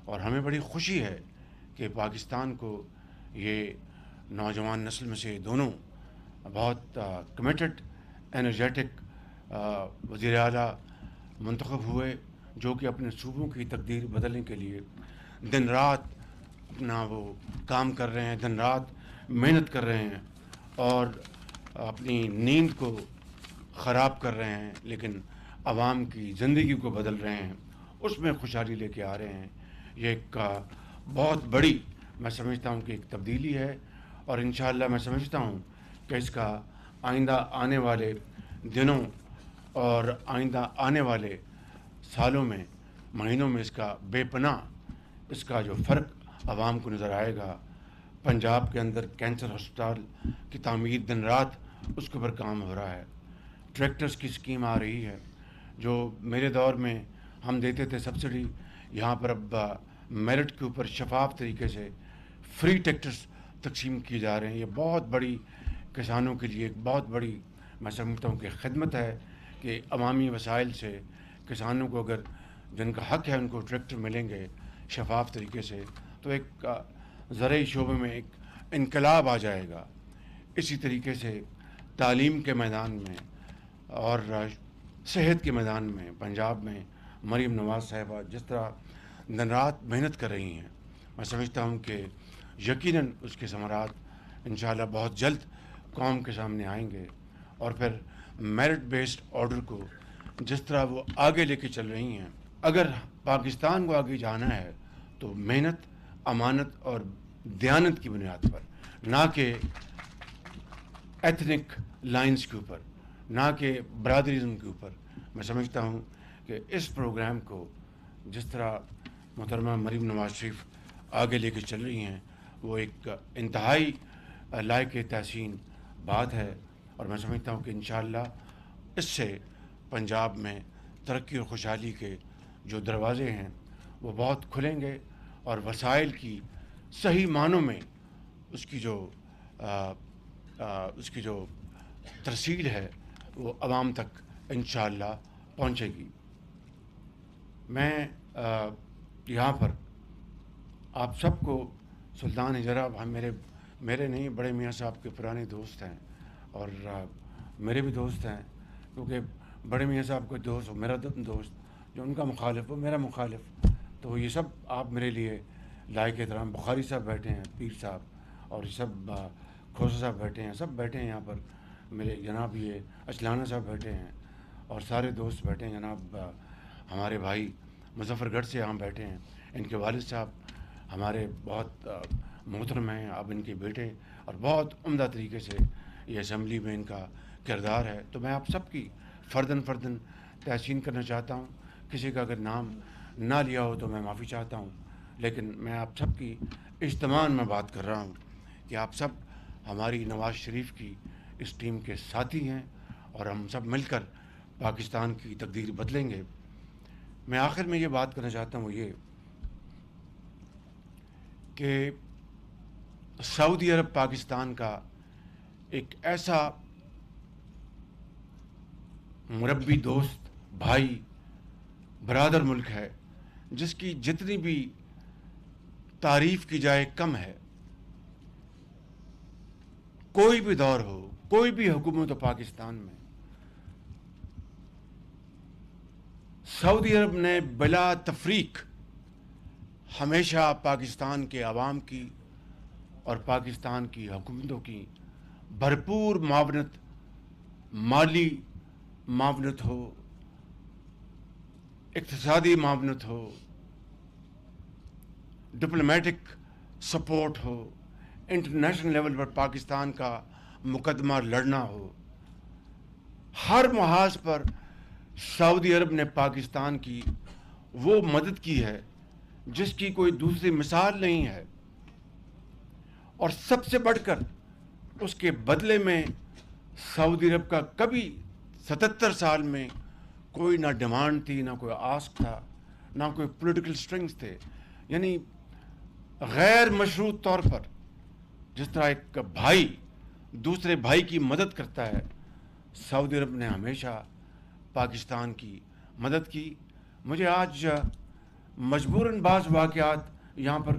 اور ہمیں بڑی خوشی ہے کہ پاکستان کو یہ نوجوان نسل میں سے دونوں بہت کمیٹڈ انرجیٹک وزیر اعلیٰ منتخب ہوئے، جو کہ اپنے صوبوں کی تقدیر بدلنے کے لیے دن رات اپنا وہ کام کر رہے ہیں، دن رات محنت کر رہے ہیں اور اپنی نیند کو خراب کر رہے ہیں، لیکن عوام کی زندگی کو بدل رہے ہیں، اس میں خوشحالی لے کے آ رہے ہیں۔ یہ ایک بہت بڑی میں سمجھتا ہوں کہ ایک تبدیلی ہے، اور انشاءاللہ میں سمجھتا ہوں کہ اس کا آئندہ آنے والے دنوں اور آئندہ آنے والے سالوں میں، مہینوں میں اس کا بے پناہ اس کا جو فرق عوام کو نظر آئے گا۔ پنجاب کے اندر کینسر ہسپتال کی تعمیر دن رات اس کے اوپر کام ہو رہا ہے، ٹریکٹرز کی اسکیم آ رہی ہے، جو میرے دور میں ہم دیتے تھے سبسڈی، یہاں پر اب میرٹ کے اوپر شفاف طریقے سے فری ٹریکٹرز تقسیم کیے جا رہے ہیں۔ یہ بہت بڑی کسانوں کے لیے ایک بہت بڑی میں سمجھتا ہوں کہ خدمت ہے کہ عوامی وسائل سے کسانوں کو اگر جن کا حق ہے ان کو ٹریکٹر ملیں گے شفاف طریقے سے، تو ایک زرعی شعبے میں ایک انقلاب آ جائے گا۔ اسی طریقے سے تعلیم کے میدان میں اور صحت کے میدان میں پنجاب میں مریم نواز صاحبہ جس طرح دن رات محنت کر رہی ہیں، میں سمجھتا ہوں کہ یقیناً اس کے ثمرات انشاءاللہ بہت جلد قوم کے سامنے آئیں گے، اور پھر میرٹ بیسڈ آرڈر کو جس طرح وہ آگے لے کے چل رہی ہیں، اگر پاکستان کو آگے جانا ہے تو محنت، امانت اور دیانت کی بنیاد پر، نہ کہ ایتھنک لائنز کے اوپر، نہ کہ برادریزم کے اوپر۔ میں سمجھتا ہوں کہ اس پروگرام کو جس طرح محترمہ مریم نواز شریف آگے لے کے چل رہی ہیں، وہ ایک انتہائی لائق تحسین بات ہے، اور میں سمجھتا ہوں کہ انشاءاللہ اس سے پنجاب میں ترقی اور خوشحالی کے جو دروازے ہیں وہ بہت کھلیں گے، اور وسائل کی صحیح معنوں میں اس کی جو ترسیل ہے وہ عوام تک انشاءاللہ پہنچے گی۔ میں یہاں پر آپ سب کو، سلطان حجرہ ہم میرے نہیں، بڑے میاں صاحب کے پرانے دوست ہیں، اور میرے بھی دوست ہیں، کیونکہ بڑے میاں صاحب کو دوست ہو، میرا دوست جو ان کا مخالف ہو میرا مخالف، تو یہ سب آپ میرے لیے لائق احترام۔ بخاری صاحب بیٹھے ہیں، پیر صاحب، اور یہ سب کھوسا صاحب بیٹھے ہیں، سب بیٹھے ہیں یہاں پر، میرے جناب یہ اچلانہ صاحب بیٹھے ہیں، اور سارے دوست بیٹھے ہیں، جناب ہمارے بھائی مظفر گڑھ سے یہاں بیٹھے ہیں، ان کے والد صاحب ہمارے بہت محترم ہیں، اب ان کے بیٹے، اور بہت عمدہ طریقے سے یہ اسمبلی میں ان کا کردار ہے۔ تو میں آپ سب کی فرداً تحسین کرنا چاہتا ہوں، کسی کا اگر نام نہ لیا ہو تو میں معافی چاہتا ہوں، لیکن میں آپ سب کی اجتماع میں بات کر رہا ہوں کہ آپ سب ہماری نواز شریف کی اس ٹیم کے ساتھی ہیں، اور ہم سب مل کر پاکستان کی تقدیر بدلیں گے۔ میں آخر میں یہ بات کرنا چاہتا ہوں، وہ یہ کہ سعودی عرب پاکستان کا ایک ایسا مربی، دوست، بھائی، برادر ملک ہے جس کی جتنی بھی تعریف کی جائے کم ہے۔ کوئی بھی دور ہو، کوئی بھی حکومت ہو پاکستان میں، سعودی عرب نے بلا تفریق ہمیشہ پاکستان کے عوام کی اور پاکستان کی حکومتوں کی بھرپور معاونت، مالی معاونت ہو، اقتصادی معاونت ہو، ڈپلومیٹک سپورٹ ہو، انٹرنیشنل لیول پر پاکستان کا مقدمہ لڑنا ہو، ہر محاذ پر سعودی عرب نے پاکستان کی وہ مدد کی ہے جس کی کوئی دوسری مثال نہیں ہے، اور سب سے بڑھ کر اس کے بدلے میں سعودی عرب کا کبھی 77 سال میں کوئی نہ ڈیمانڈ تھی، نہ کوئی آسک تھا، نہ کوئی پولیٹیکل سٹرنگز تھے، یعنی غیر مشروط طور پر جس طرح ایک بھائی دوسرے بھائی کی مدد کرتا ہے، سعودی عرب نے ہمیشہ پاکستان کی مدد کی۔ مجھے آج مجبوراً بعض واقعات یہاں پر